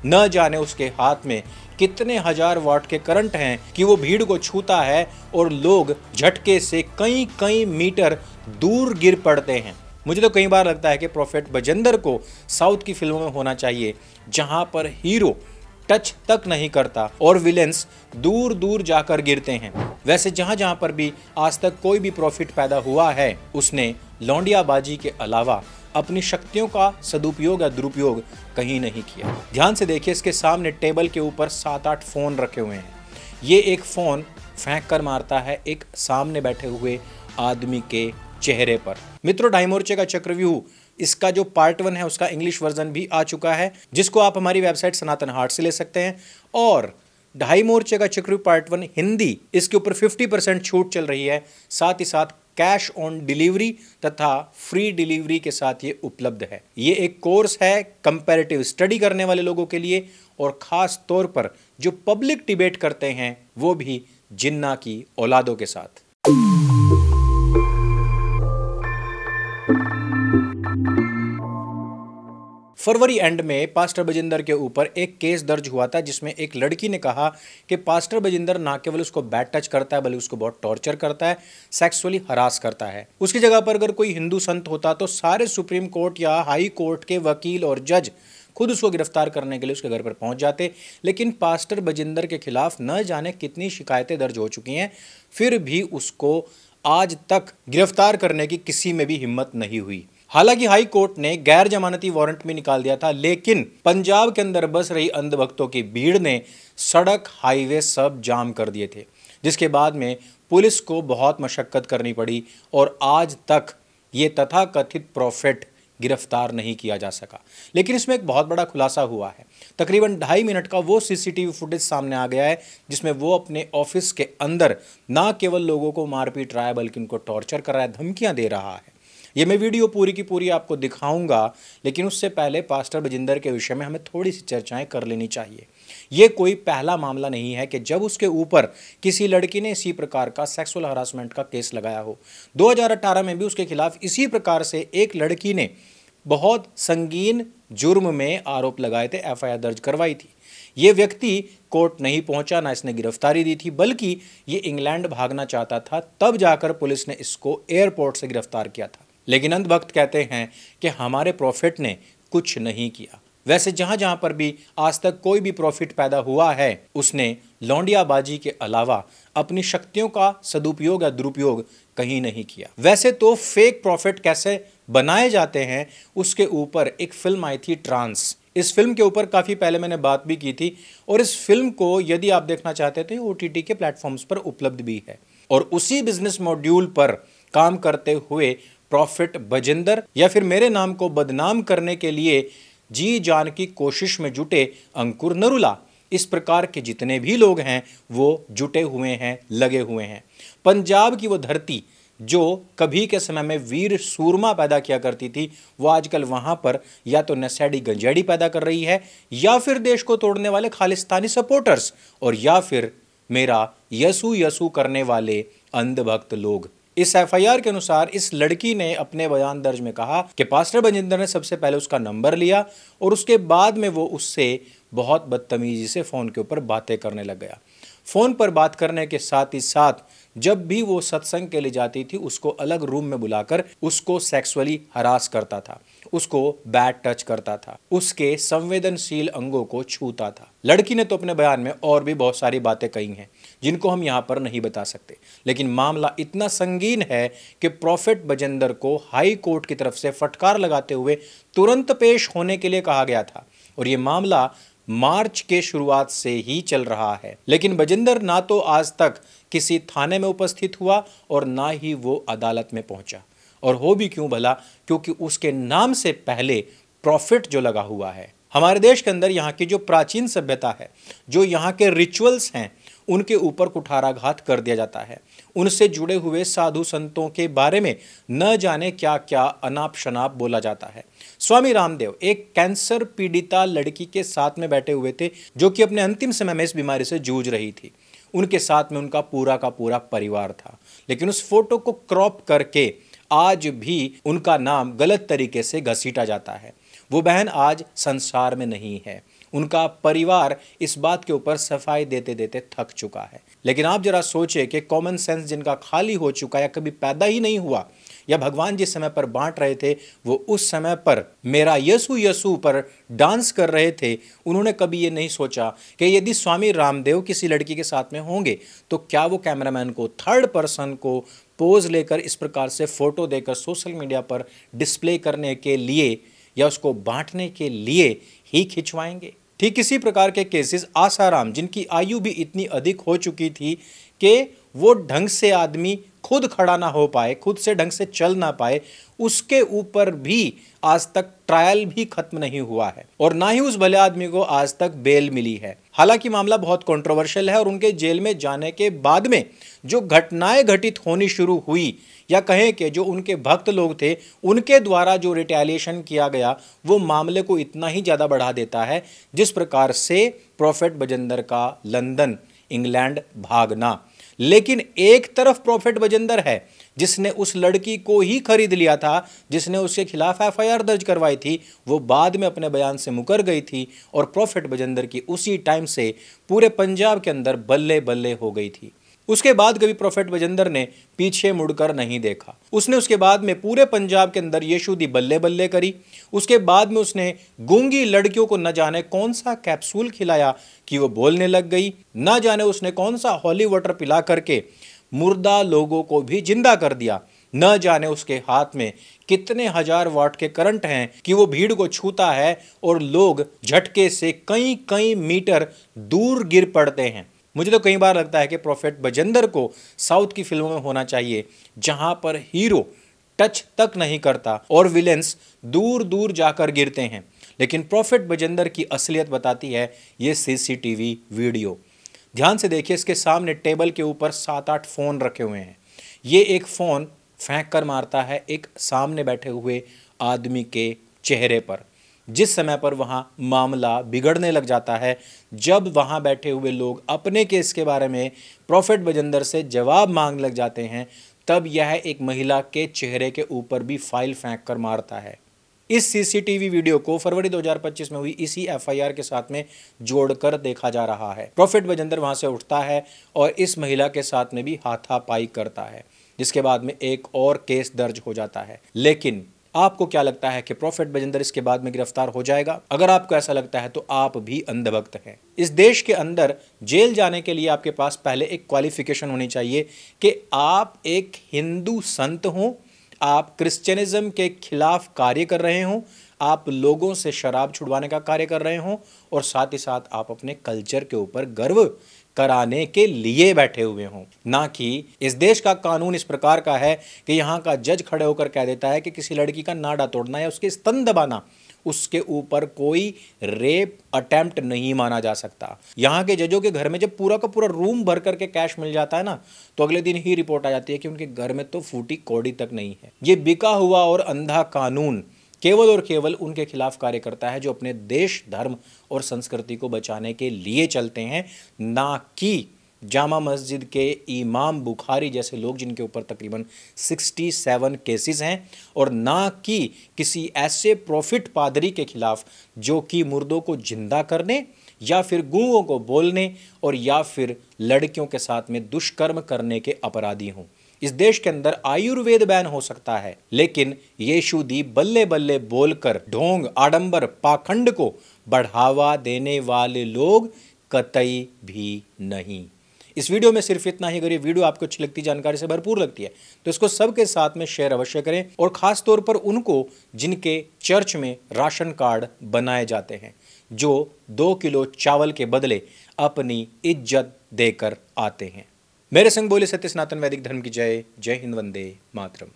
न जाने उसके हाथ में कितने हजार वाट के करंट हैं कि वो भीड़ को छूता है और लोग झटके से कई कई मीटर दूर गिर पड़ते हैं। मुझे तो कई बार लगता है कि प्रोफेट बजिंदर को साउथ की फिल्मों में होना चाहिए, जहां पर हीरो टच तक नहीं करता और विलेंस दूर दूर जाकर गिरते हैं। वैसे जहां जहां पर भी आज तक कोई भी प्रॉफिट पैदा हुआ है, उसने लौंडियाबाजी के अलावा अपनी शक्तियों का सदुपयोग या दुरुपयोग कहीं नहीं किया। ध्यान से देखिए, इसके सामने टेबल के ऊपर 7-8 फोन रखे हुए हैं। ये एक फोन फेंक कर मारता है एक सामने बैठे हुए आदमी के चेहरे पर। मित्रों, ढाई मोर्चे का चक्रव्यूह, इसका जो पार्ट 1 है उसका इंग्लिश वर्जन भी आ चुका है, जिसको आप हमारी वेबसाइट सनातन हार्ट से ले सकते हैं। और ढाई मोर्चे का चक्रव्यूह पार्ट 1 हिंदी, इसके ऊपर 50% छूट चल रही है। साथ ही साथ कैश ऑन डिलीवरी तथा फ्री डिलीवरी के साथ ये उपलब्ध है। ये एक कोर्स है कंपैरेटिव स्टडी करने वाले लोगों के लिए, और खास तौर पर जो पब्लिक डिबेट करते हैं, वो भी जिन्ना की औलादों के साथ। फरवरी एंड में पास्टर बजिंदर के ऊपर एक केस दर्ज हुआ था, जिसमें एक लड़की ने कहा कि पास्टर बजिंदर ना केवल उसको बैड टच करता है, बल्कि उसको बहुत टॉर्चर करता है, सेक्सुअली हरास करता है। उसकी जगह पर अगर कोई हिंदू संत होता तो सारे सुप्रीम कोर्ट या हाई कोर्ट के वकील और जज खुद उसको गिरफ्तार करने के लिए उसके घर पर पहुंच जाते। लेकिन पास्टर बजिंदर के खिलाफ न जाने कितनी शिकायतें दर्ज हो चुकी हैं, फिर भी उसको आज तक गिरफ्तार करने की किसी में भी हिम्मत नहीं हुई। हालांकि हाई कोर्ट ने गैर जमानती वारंट भी निकाल दिया था, लेकिन पंजाब के अंदर बस रही अंधभक्तों की भीड़ ने सड़क हाईवे सब जाम कर दिए थे, जिसके बाद में पुलिस को बहुत मशक्कत करनी पड़ी और आज तक ये तथाकथित प्रॉफिट गिरफ्तार नहीं किया जा सका। लेकिन इसमें एक बहुत बड़ा खुलासा हुआ है। तकरीबन 2.5 मिनट का वो सीसीटीवी फुटेज सामने आ गया है, जिसमें वो अपने ऑफिस के अंदर ना केवल लोगों को मारपीट रहा है, बल्कि उनको टॉर्चर कर रहा है, धमकियां दे रहा है। ये मैं वीडियो पूरी की पूरी आपको दिखाऊंगा, लेकिन उससे पहले पास्टर बजिंदर के विषय में हमें थोड़ी सी चर्चाएं कर लेनी चाहिए। ये कोई पहला मामला नहीं है कि जब उसके ऊपर किसी लड़की ने इसी प्रकार का सेक्सुअल हरासमेंट का केस लगाया हो। 2018 में भी उसके खिलाफ इसी प्रकार से एक लड़की ने बहुत संगीन जुर्म में आरोप लगाए थे, एफआईआर दर्ज करवाई थी। ये व्यक्ति कोर्ट नहीं पहुंचा, ना इसने गिरफ्तारी दी थी, बल्कि ये इंग्लैंड भागना चाहता था। तब जाकर पुलिस ने इसको एयरपोर्ट से गिरफ्तार किया था। लेकिन अंधभक्त कहते हैं कि हमारे प्रॉफिट ने कुछ नहीं किया। वैसे जहां जहां पर भी आज तक कोई भी प्रॉफिट पैदा हुआ है, उसने लौंडियाबाजी के अलावा अपनी शक्तियों का सदुपयोग या दुरुपयोग कहीं नहीं किया। वैसे तो फेक प्रॉफिट कैसे बनाए जाते हैं, उसके ऊपर एक फिल्म आई थी ट्रांस। इस फिल्म के ऊपर काफ़ी पहले मैंने बात भी की थी, और इस फिल्म को यदि आप देखना चाहते थे OTT के प्लेटफॉर्म्स पर उपलब्ध भी है। और उसी बिजनेस मॉड्यूल पर काम करते हुए प्रॉफिट बजिंदर या फिर मेरे नाम को बदनाम करने के लिए जी जान की कोशिश में जुटे अंकुर नरूला, इस प्रकार के जितने भी लोग हैं वो जुटे हुए हैं, लगे हुए हैं। पंजाब की वो धरती जो कभी के समय में वीर सूरमा पैदा किया करती थी, वो आजकल वहां पर या तो नशेड़ी गंजेड़ी पैदा कर रही है, या फिर देश को तोड़ने वाले खालिस्तानी सपोर्टर्स, और या फिर मेरा यसू यसू करने वाले अंधभक्त लोग। इस एफआईआर के अनुसार इस लड़की ने अपने बयान दर्ज में कहा कि पास्टर बजिंदर ने सबसे पहले उसका नंबर लिया और उसके बाद में वो उससे बहुत बदतमीजी से फ़ोन के ऊपर बातें करने लग गया। फ़ोन पर बात करने के साथ ही साथ जब भी वो सत्संग के लिए जाती थी, उसको अलग रूम में बुलाकर उसको सेक्सुअली हरास करता था, उसको बैड टच करता था, उसके संवेदनशील अंगों को छूता था। लड़की ने तो अपने बयान में और भी बहुत सारी बातें कही हैं, जिनको हम यहाँ पर नहीं बता सकते। लेकिन मामला इतना संगीन है कि प्रॉफिट बजिंदर को हाई कोर्ट की तरफ से फटकार लगाते हुए तुरंत पेश होने के लिए कहा गया था, और ये मामला मार्च के शुरुआत से ही चल रहा है। लेकिन बजिंदर ना तो आज तक किसी थाने में उपस्थित हुआ और ना ही वो अदालत में पहुंचा। और हो भी क्यों भला, क्योंकि उसके नाम से पहले प्रॉफिट जो लगा हुआ है। हमारे देश के अंदर यहाँ की जो प्राचीन सभ्यता है, जो यहाँ के रिचुअल्स हैं, उनके ऊपर कुठाराघात कर दिया जाता है। उनसे जुड़े हुए साधु संतों के बारे में न जाने क्या क्या अनाप शनाप बोला जाता है। स्वामी रामदेव एक कैंसर पीड़िता लड़की के साथ में बैठे हुए थे, जो कि अपने अंतिम समय में इस बीमारी से जूझ रही थी। उनके साथ में उनका पूरा का पूरा परिवार था, लेकिन उस फोटो को क्रॉप करके आज भी उनका नाम गलत तरीके से घसीटा जाता है। वो बहन आज संसार में नहीं है। उनका परिवार इस बात के ऊपर सफाई देते देते थक चुका है। लेकिन आप जरा सोचे कि कॉमन सेंस जिनका खाली हो चुका या कभी पैदा ही नहीं हुआ, या भगवान जिस समय पर बांट रहे थे वो उस समय पर मेरा यसु यसु पर डांस कर रहे थे, उन्होंने कभी ये नहीं सोचा कि यदि स्वामी रामदेव किसी लड़की के साथ में होंगे तो क्या वो कैमरामैन को थर्ड पर्सन को पोज लेकर इस प्रकार से फोटो देकर सोशल मीडिया पर डिस्प्ले करने के लिए या उसको बांटने के लिए ही खिंचवाएंगे। ठीक इसी प्रकार के केसेस आसाराम, जिनकी आयु भी इतनी अधिक हो चुकी थी कि वो ढंग से आदमी खुद खड़ा ना हो पाए, खुद से ढंग से चल ना पाए, उसके ऊपर भी आज तक ट्रायल भी खत्म नहीं हुआ है और ना ही उस भले आदमी को आज तक बेल मिली है। हालांकि मामला बहुत कंट्रोवर्शियल है और उनके जेल में जाने के बाद में जो घटनाएं घटित होनी शुरू हुई, या कहें कि जो उनके भक्त लोग थे उनके द्वारा जो रिटेलिएशन किया गया, वो मामले को इतना ही ज़्यादा बढ़ा देता है जिस प्रकार से प्रोफेट बजिंदर का लंदन इंग्लैंड भागना। लेकिन एक तरफ प्रोफेट बजिंदर है जिसने उस लड़की को ही खरीद लिया था, जिसने उसके खिलाफ एफआईआर दर्ज करवाई थी, वो बाद में अपने बयान से मुकर गई थी और प्रोफेट बजिंदर की उसी टाइम से पूरे पंजाब के अंदर बल्ले बल्ले हो गई थी। उसके बाद कभी प्रोफेट बजिंदर ने पीछे मुड़कर नहीं देखा। उसने उसके बाद में पूरे पंजाब के अंदर यीशु दी बल्ले बल्ले करी। उसके बाद में उसने गूंगी लड़कियों को न जाने कौन सा कैप्सूल खिलाया कि वो बोलने लग गई, न जाने उसने कौन सा हॉली वाटर पिला करके मुर्दा लोगों को भी जिंदा कर दिया, न जाने उसके हाथ में कितने हजार वाट के करंट हैं कि वो भीड़ को छूता है और लोग झटके से कई कई मीटर दूर गिर पड़ते हैं। मुझे तो कई बार लगता है कि प्रोफेट बजिंदर को साउथ की फिल्मों में होना चाहिए, जहां पर हीरो टच तक नहीं करता और विलेंस दूर दूर जाकर गिरते हैं। लेकिन प्रोफेट बजिंदर की असलियत बताती है ये सीसीटीवी वीडियो। ध्यान से देखिए, इसके सामने टेबल के ऊपर 7-8 फ़ोन रखे हुए हैं। ये एक फ़ोन फेंक कर मारता है एक सामने बैठे हुए आदमी के चेहरे पर। जिस समय पर वहाँ मामला बिगड़ने लग जाता है, जब वहाँ बैठे हुए लोग अपने केस के बारे में प्रोफेट बजिंदर से जवाब मांगने लग जाते हैं, तब यह एक महिला के चेहरे के ऊपर भी फाइल फेंक कर मारता है। इस सीसीटीवी वीडियो को फरवरी 2025 में हुई इसी एफआईआर के साथ में जोड़कर देखा जा रहा है। प्रोफेट बजिंदर वहाँ से उठता है और इस महिला के साथ में भी हाथापाई करता है, जिसके बाद में एक और केस दर्ज हो जाता है। लेकिन आपको क्या लगता है कि प्रोफेट बजिंदर इसके बाद में गिरफ्तार हो जाएगा? अगर आपको ऐसा लगता है तो आप भी अंधभक्त हैं। इस देश के अंदर जेल जाने के लिए आपके पास पहले एक क्वालिफिकेशन होनी चाहिए कि आप एक हिंदू संत हों, आप क्रिश्चियनिज्म के खिलाफ कार्य कर रहे हों, आप लोगों से शराब छुड़वाने का कार्य कर रहे हों और साथ ही साथ आप अपने कल्चर के ऊपर गर्व कराने के लिए बैठे हुए हों। ना कि इस देश का कानून इस प्रकार का है कि यहाँ का जज खड़े होकर कह देता है कि किसी लड़की का नाड़ा तोड़ना या उसके स्तन दबाना, उसके ऊपर कोई रेप अटेम्प्ट नहीं माना जा सकता। यहाँ के जजों के घर में जब पूरा का पूरा रूम भर करके कैश मिल जाता है ना, तो अगले दिन ही रिपोर्ट आ जाती है कि उनके घर में तो फूटी कौड़ी तक नहीं है। ये बिका हुआ और अंधा कानून केवल और केवल उनके खिलाफ कार्य करता है जो अपने देश, धर्म और संस्कृति को बचाने के लिए चलते हैं, ना कि जामा मस्जिद के इमाम बुखारी जैसे लोग जिनके ऊपर तकरीबन 67 केसेस हैं, और ना कि किसी ऐसे प्रॉफिट पादरी के खिलाफ जो कि मुर्दों को जिंदा करने या फिर गूंगों को बोलने और या फिर लड़कियों के साथ में दुष्कर्म करने के अपराधी हों। इस देश के अंदर आयुर्वेद बैन हो सकता है, लेकिन यीशु दी बल्ले बल्ले बोलकर ढोंग, आडंबर, पाखंड को बढ़ावा देने वाले लोग कतई भी नहीं। इस वीडियो में सिर्फ इतना ही। अगर ये वीडियो आपको अच्छी लगती, जानकारी से भरपूर लगती है, तो इसको सबके साथ में शेयर अवश्य करें, और ख़ास तौर पर उनको जिनके चर्च में राशन कार्ड बनाए जाते हैं, जो 2 किलो चावल के बदले अपनी इज्जत देकर आते हैं। मेरे संग बोले सत्य सनातन वैदिक धर्म की जय। जय हिंद, वंदे मातरम।